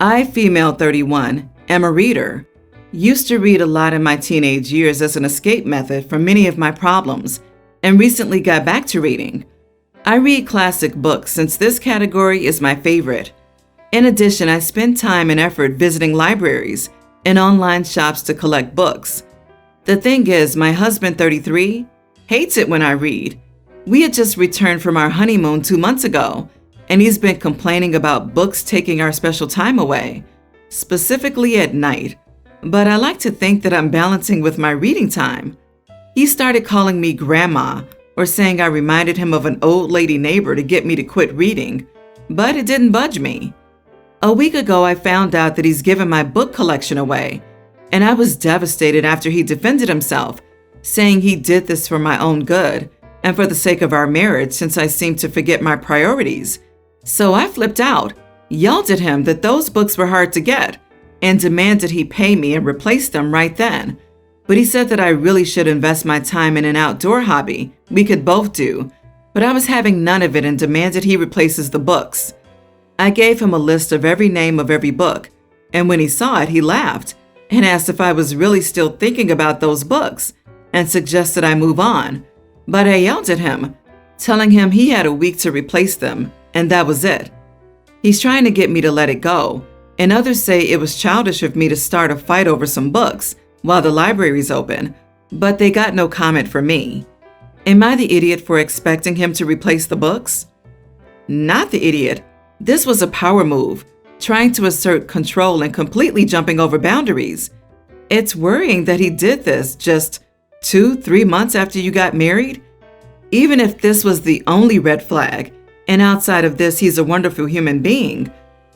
I, female 31, am a reader. Used to read a lot in my teenage years as an escape method from many of my problems, and recently got back to reading. I read classic books since this category is my favorite. In addition, I spend time and effort visiting libraries and online shops to collect books. The thing is, my husband, 33, hates it when I read. We had just returned from our honeymoon 2 months ago, and he's been complaining about books taking our special time away, specifically at night. But I like to think that I'm balancing with my reading time. He started calling me grandma or saying I reminded him of an old lady neighbor to get me to quit reading, but it didn't budge me. A week ago, I found out that he's given my book collection away, and I was devastated after he defended himself, saying he did this for my own good and for the sake of our marriage since I seemed to forget my priorities. So I flipped out, yelled at him that those books were hard to get, and demanded he pay me and replace them right then. But he said that I really should invest my time in an outdoor hobby we could both do, but I was having none of it and demanded he replaces the books. I gave him a list of every name of every book, and when he saw it, he laughed and asked if I was really still thinking about those books and suggested I move on. But I yelled at him, telling him he had a week to replace them, and that was it. He's trying to get me to let it go, and others say it was childish of me to start a fight over some books while the library's open, but they got no comment from me. Am I the idiot for expecting him to replace the books? Not the idiot. This was a power move, trying to assert control and completely jumping over boundaries. It's worrying that he did this just 2-3 months after you got married. Even if this was the only red flag, and outside of this he's a wonderful human being,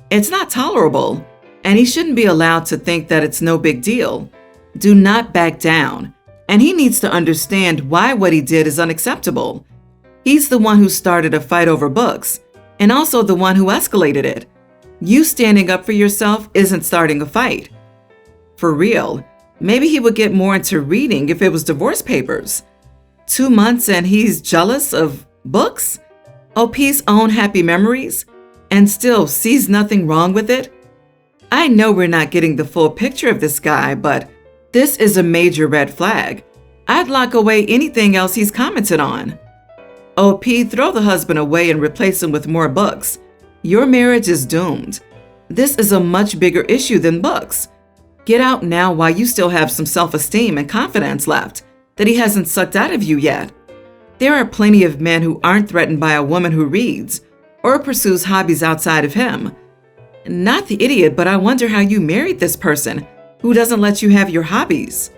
it's not tolerable, and he shouldn't be allowed to think that it's no big deal. Do not back down, and he needs to understand why what he did is unacceptable. He's the one who started a fight over books, and also the one who escalated it. You standing up for yourself isn't starting a fight. For real, maybe he would get more into reading if it was divorce papers. 2 months and he's jealous of books? OP's own happy memories? And still sees nothing wrong with it? I know we're not getting the full picture of this guy, but this is a major red flag. I'd lock away anything else he's commented on. OP, throw the husband away and replace him with more books. Your marriage is doomed. This is a much bigger issue than books. Get out now while you still have some self-esteem and confidence left that he hasn't sucked out of you yet. There are plenty of men who aren't threatened by a woman who reads or pursues hobbies outside of him. Not the idiot, but I wonder how you married this person who doesn't let you have your hobbies.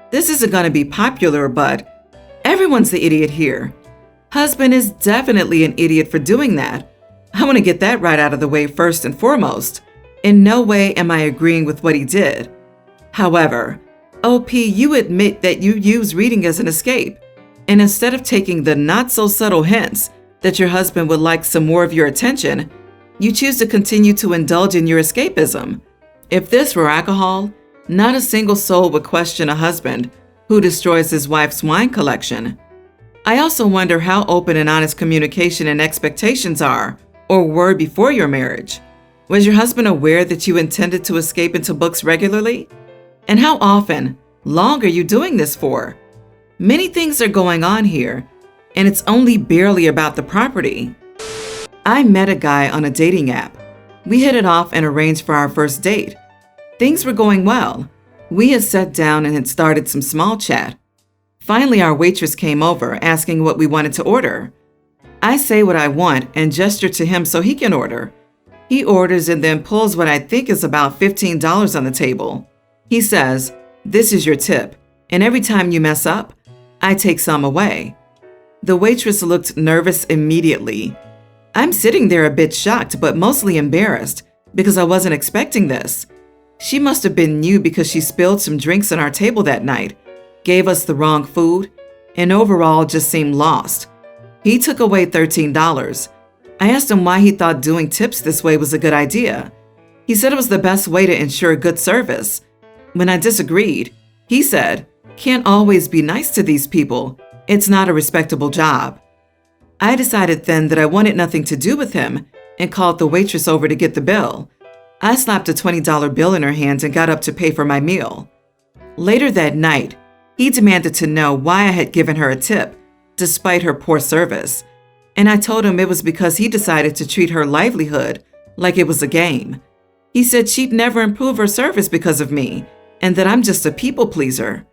This isn't going to be popular, but everyone's the idiot here. Husband is definitely an idiot for doing that. I want to get that right out of the way first and foremost. In no way am I agreeing with what he did. However, OP, you admit that you use reading as an escape, and instead of taking the not-so-subtle hints that your husband would like some more of your attention, you choose to continue to indulge in your escapism. If this were alcohol, not a single soul would question a husband who destroys his wife's wine collection. I also wonder how open and honest communication and expectations are or were before your marriage. Was your husband aware that you intended to escape into books regularly? And how often, long are you doing this for? Many things are going on here, and it's only barely about the property. I met a guy on a dating app. We hit it off and arranged for our first date. Things were going well. We had sat down and had started some small chat. Finally, our waitress came over asking what we wanted to order. I say what I want and gesture to him so he can order. He orders and then pulls what I think is about $15 on the table. He says, "This is your tip, and every time you mess up, I take some away." The waitress looked nervous immediately. I'm sitting there a bit shocked, but mostly embarrassed because I wasn't expecting this. She must have been new because she spilled some drinks on our table that night, gave us the wrong food, and overall just seemed lost. He took away $13. I asked him why he thought doing tips this way was a good idea. He said it was the best way to ensure good service. When I disagreed, he said, "Can't always be nice to these people. It's not a respectable job." I decided then that I wanted nothing to do with him and called the waitress over to get the bill. I slapped a $20 bill in her hand and got up to pay for my meal. Later that night, he demanded to know why I had given her a tip, despite her poor service. And I told him it was because he decided to treat her livelihood like it was a game. He said she'd never improve her service because of me, and that I'm just a people pleaser.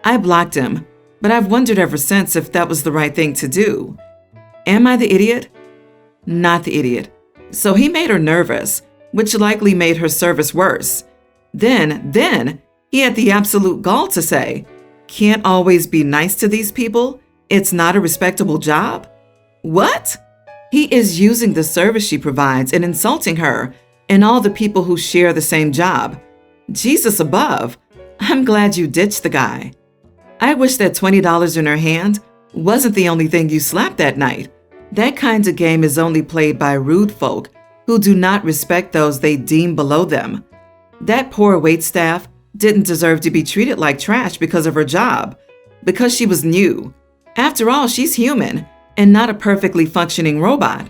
I blocked him, but I've wondered ever since if that was the right thing to do. Am I the idiot? Not the idiot. So he made her nervous, which likely made her service worse. Then he had the absolute gall to say, "Can't always be nice to these people? It's not a respectable job?" What? He is using the service she provides and insulting her and all the people who share the same job. Jesus above, I'm glad you ditched the guy. I wish that $20 in her hand wasn't the only thing you slapped that night. That kind of game is only played by rude folk who do not respect those they deem below them. That poor waitstaff didn't deserve to be treated like trash because of her job, because she was new. After all, she's human and not a perfectly functioning robot.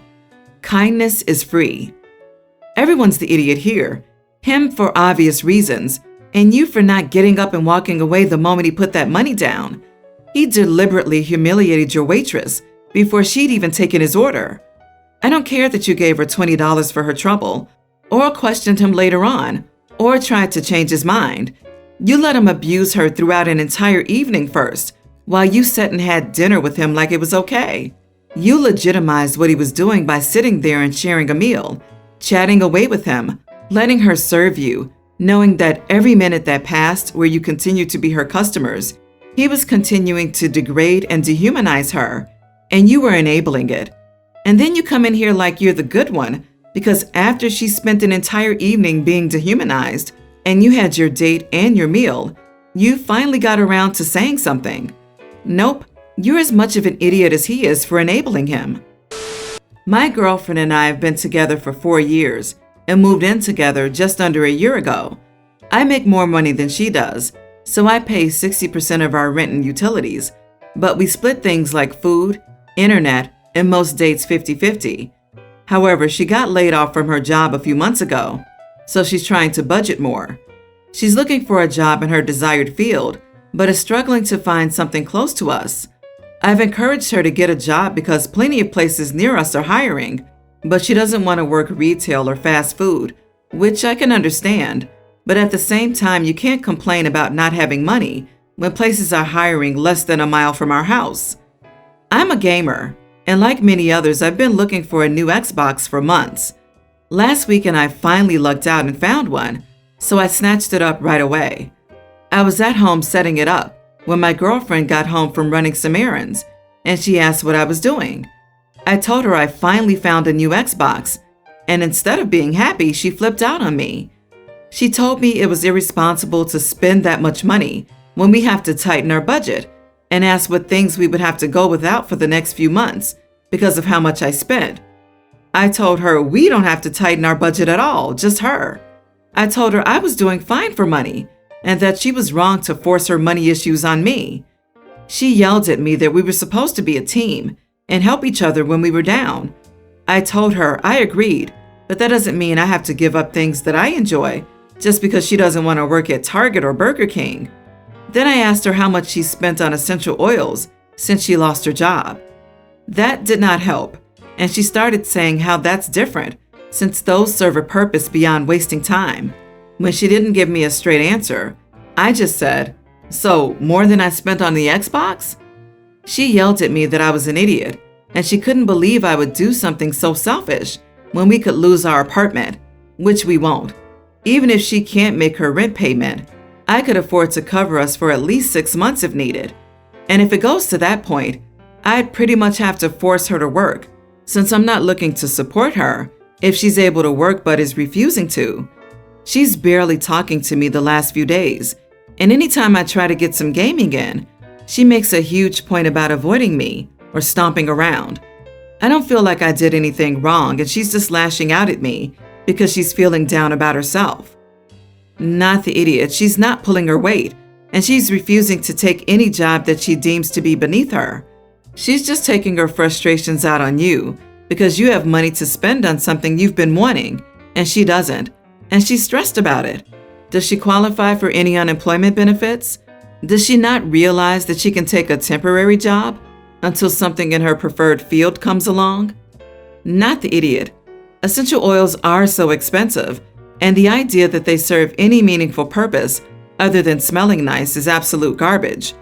Kindness is free. Everyone's the idiot here. Him for obvious reasons, and you for not getting up and walking away the moment he put that money down. He deliberately humiliated your waitress before she'd even taken his order. I don't care that you gave her $20 for her trouble, or questioned him later on, or tried to change his mind. You let him abuse her throughout an entire evening first, while you sat and had dinner with him like it was okay. You legitimized what he was doing by sitting there and sharing a meal, chatting away with him, letting her serve you, knowing that every minute that passed where you continued to be her customers, he was continuing to degrade and dehumanize her, and you were enabling it. And then you come in here like you're the good one, because after she spent an entire evening being dehumanized, and you had your date and your meal, you finally got around to saying something. Nope, you're as much of an idiot as he is for enabling him. My girlfriend and I have been together for 4 years and moved in together just under a year ago. I make more money than she does, so I pay 60% of our rent and utilities, but we split things like food, internet, and most dates 50-50. However, she got laid off from her job a few months ago, so she's trying to budget more. She's looking for a job in her desired field, but is struggling to find something close to us. I've encouraged her to get a job because plenty of places near us are hiring, but she doesn't want to work retail or fast food, which I can understand. But at the same time, you can't complain about not having money when places are hiring less than a mile from our house. I'm a gamer, and like many others, I've been looking for a new Xbox for months. Last weekend, I finally lucked out and found one, so I snatched it up right away. I was at home setting it up when my girlfriend got home from running some errands, and she asked what I was doing. I told her I finally found a new Xbox, and instead of being happy, she flipped out on me. She told me it was irresponsible to spend that much money when we have to tighten our budget, and asked what things we would have to go without for the next few months because of how much I spent. I told her we don't have to tighten our budget at all, just her. I told her I was doing fine for money, and that she was wrong to force her money issues on me. She yelled at me that we were supposed to be a team and help each other when we were down. I told her I agreed, but that doesn't mean I have to give up things that I enjoy just because she doesn't want to work at Target or Burger King. Then I asked her how much she spent on essential oils since she lost her job. That did not help, and she started saying how that's different since those serve a purpose beyond wasting time. When she didn't give me a straight answer, I just said, "So, more than I spent on the Xbox?" She yelled at me that I was an idiot, and she couldn't believe I would do something so selfish when we could lose our apartment, which we won't. Even if she can't make her rent payment, I could afford to cover us for at least 6 months if needed. And if it goes to that point, I'd pretty much have to force her to work, since I'm not looking to support her if she's able to work but is refusing to. She's barely talking to me the last few days, and anytime I try to get some gaming in, she makes a huge point about avoiding me or stomping around. I don't feel like I did anything wrong, and she's just lashing out at me because she's feeling down about herself. Not the idiot, she's not pulling her weight, and she's refusing to take any job that she deems to be beneath her. She's just taking her frustrations out on you because you have money to spend on something you've been wanting, and she doesn't. and she's stressed about it. Does she qualify for any unemployment benefits? Does she not realize that she can take a temporary job until something in her preferred field comes along? Not the idiot. Essential oils are so expensive, and the idea that they serve any meaningful purpose other than smelling nice is absolute garbage.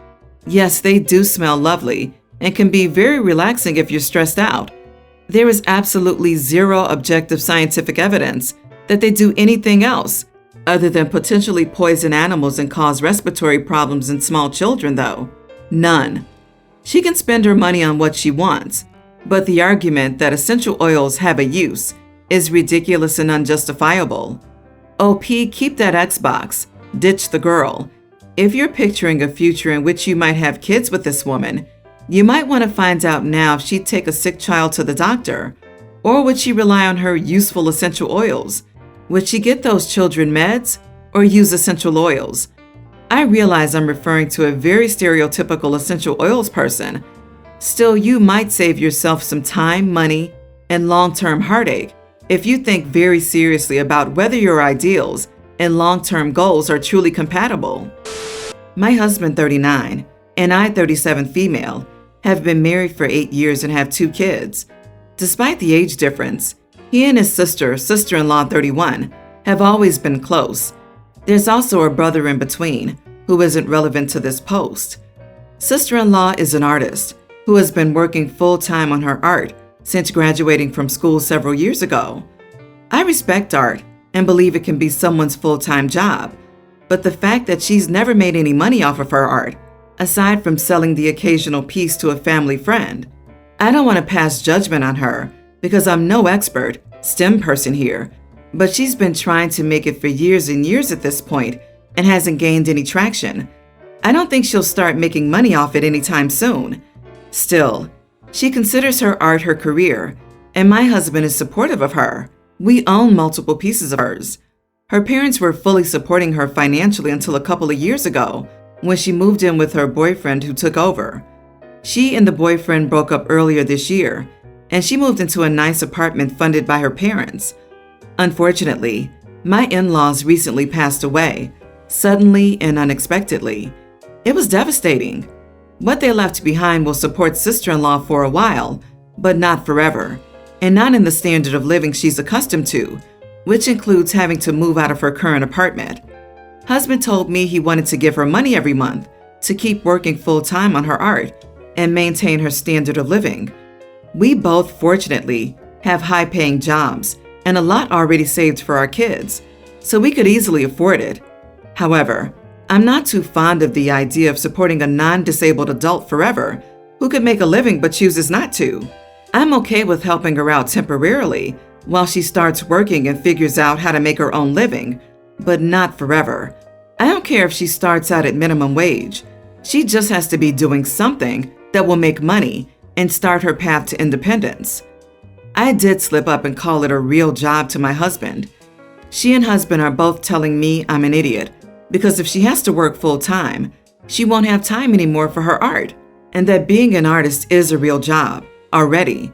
Yes, they do smell lovely and can be very relaxing if you're stressed out. There is absolutely zero objective scientific evidence that they do anything else other than potentially poison animals and cause respiratory problems in small children, though. None. She can spend her money on what she wants, but the argument that essential oils have a use is ridiculous and unjustifiable. OP, keep that Xbox. Ditch the girl. If you're picturing a future in which you might have kids with this woman, you might want to find out now if she'd take a sick child to the doctor, or would she rely on her useful essential oils? Would she get those children meds or use essential oils? I realize I'm referring to a very stereotypical essential oils person. Still, you might save yourself some time, money, and long-term heartache if you think very seriously about whether your ideals and long-term goals are truly compatible. My husband, 39, and I, 37 female, have been married for 8 years and have 2 kids. Despite the age difference, he and his sister-in-law 31, have always been close. There's also a brother in between, who isn't relevant to this post. Sister-in-law is an artist who has been working full-time on her art since graduating from school several years ago. I respect art and believe it can be someone's full-time job, but the fact that she's never made any money off of her art, aside from selling the occasional piece to a family friend, I don't want to pass judgment on her because I'm no expert STEM person here, but she's been trying to make it for years and years at this point and hasn't gained any traction. I don't think she'll start making money off it anytime soon. Still, she considers her art her career, and my husband is supportive of her. We own multiple pieces of hers. Her parents were fully supporting her financially until a couple of years ago, when she moved in with her boyfriend who took over. She and the boyfriend broke up earlier this year, and she moved into a nice apartment funded by her parents. Unfortunately, my in-laws recently passed away, suddenly and unexpectedly. It was devastating. What they left behind will support sister-in-law for a while, but not forever, and not in the standard of living she's accustomed to, which includes having to move out of her current apartment. Husband told me he wanted to give her money every month to keep working full-time on her art and maintain her standard of living. We both, fortunately, have high-paying jobs and a lot already saved for our kids, so we could easily afford it. However, I'm not too fond of the idea of supporting a non-disabled adult forever who could make a living but chooses not to. I'm okay with helping her out temporarily while she starts working and figures out how to make her own living, but not forever. I don't care if she starts out at minimum wage. She just has to be doing something that will make money and start her path to independence. I did slip up and call it a real job to my husband. She and husband are both telling me I'm an idiot because if she has to work full-time, she won't have time anymore for her art, and that being an artist is a real job already.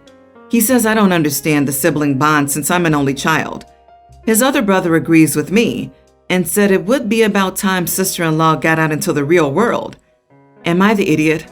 He says I don't understand the sibling bond since I'm an only child. His other brother agrees with me and said it would be about time sister-in-law got out into the real world. Am I the idiot?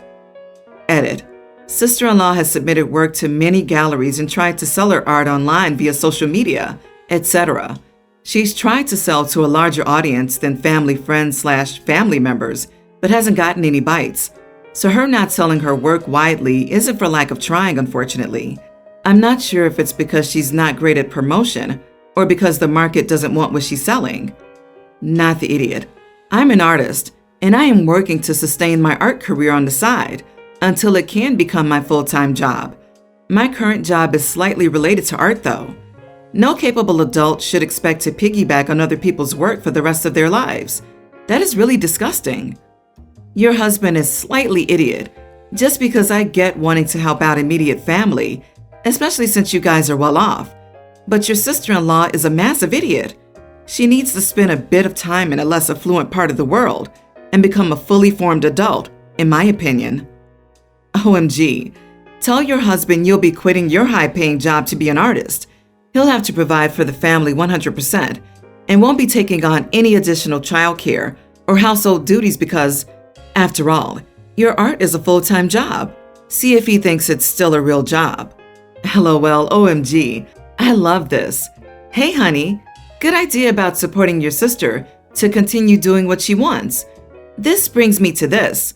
Edit. Sister-in-law has submitted work to many galleries and tried to sell her art online via social media, etc. She's tried to sell to a larger audience than family friends/family members, but hasn't gotten any bites. So her not selling her work widely isn't for lack of trying, unfortunately. I'm not sure if it's because she's not great at promotion or because the market doesn't want what she's selling. Not the idiot. I'm an artist, and I am working to sustain my art career on the side until it can become my full-time job. My current job is slightly related to art, though. No capable adult should expect to piggyback on other people's work for the rest of their lives. That is really disgusting. Your husband is slightly idiot, just because I get wanting to help out immediate family, especially since you guys are well off. But your sister-in-law is a massive idiot. She needs to spend a bit of time in a less affluent part of the world and become a fully formed adult, in my opinion. OMG, tell your husband you'll be quitting your high-paying job to be an artist. He'll have to provide for the family 100%, and won't be taking on any additional childcare or household duties because, after all, your art is a full-time job. See if he thinks it's still a real job. LOL, OMG. I love this. Hey, honey, good idea about supporting your sister to continue doing what she wants. This brings me to this.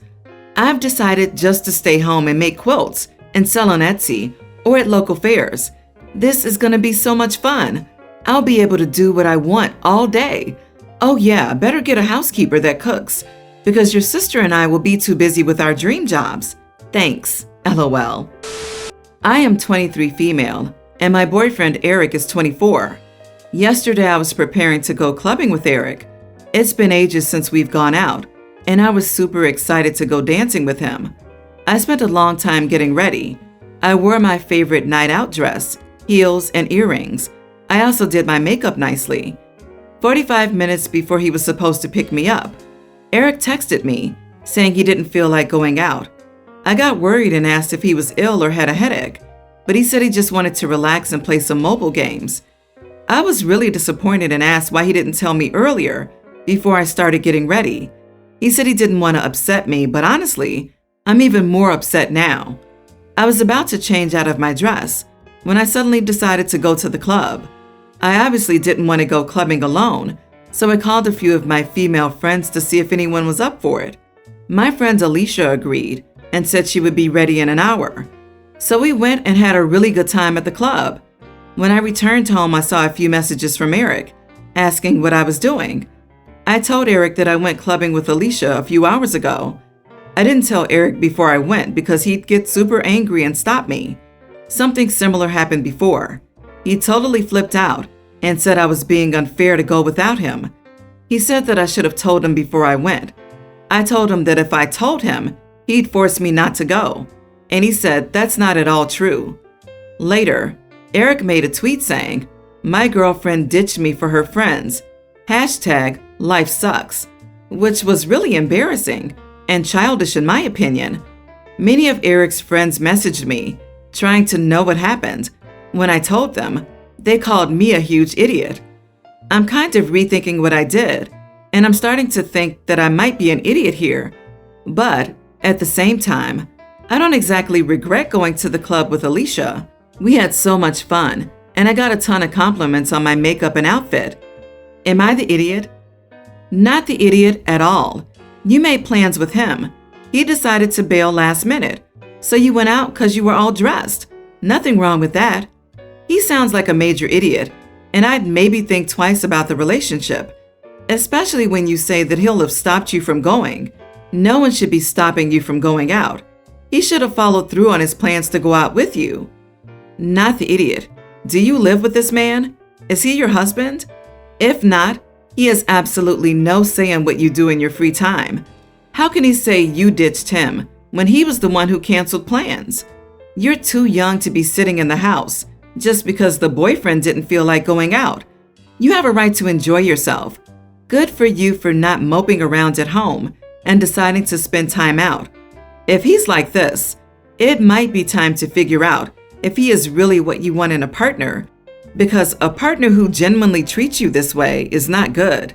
I've decided just to stay home and make quilts and sell on Etsy or at local fairs. This is going to be so much fun. I'll be able to do what I want all day. Oh yeah, better get a housekeeper that cooks because your sister and I will be too busy with our dream jobs. Thanks, LOL. I am 23 female and my boyfriend Eric is 24. Yesterday I was preparing to go clubbing with Eric. It's been ages since we've gone out and I was super excited to go dancing with him. I spent a long time getting ready. I wore my favorite night out dress, heels, and earrings. I also did my makeup nicely. 45 minutes before he was supposed to pick me up, Eric texted me saying he didn't feel like going out. I got worried and asked if he was ill or had a headache, but he said he just wanted to relax and play some mobile games. I was really disappointed and asked why he didn't tell me earlier before I started getting ready. He said he didn't want to upset me, but honestly, I'm even more upset now. I was about to change out of my dress when I suddenly decided to go to the club. I obviously didn't want to go clubbing alone, so I called a few of my female friends to see if anyone was up for it. My friend Alicia agreed and said she would be ready in an hour. So we went and had a really good time at the club. When I returned home, I saw a few messages from Eric asking what I was doing. I told Eric that I went clubbing with Alicia a few hours ago. I didn't tell Eric before I went because he'd get super angry and stop me. Something similar happened before. He totally flipped out and said I was being unfair to go without him. He said that I should have told him before I went. I told him that if I told him, he'd force me not to go. And he said that's not at all true. Later, Eric made a tweet saying, "My girlfriend ditched me for her friends. #life sucks," which was really embarrassing and childish in my opinion. Many of Eric's friends messaged me, trying to know what happened. When I told them, they called me a huge idiot. I'm kind of rethinking what I did, and I'm starting to think that I might be an idiot here. But at the same time, I don't exactly regret going to the club with Alicia. We had so much fun, and I got a ton of compliments on my makeup and outfit. Am I the idiot? Not the idiot at all. You made plans with him. He decided to bail last minute, so you went out because you were all dressed. Nothing wrong with that. He sounds like a major idiot, and I'd maybe think twice about the relationship, especially when you say that he'll have stopped you from going. No one should be stopping you from going out. He should have followed through on his plans to go out with you. Not the idiot. Do you live with this man? Is he your husband? If not, he has absolutely no say in what you do in your free time. How can he say you ditched him when he was the one who canceled plans? You're too young to be sitting in the house just because the boyfriend didn't feel like going out. You have a right to enjoy yourself. Good for you for not moping around at home and deciding to spend time out. If he's like this, it might be time to figure out if he is really what you want in a partner, because a partner who genuinely treats you this way is not good.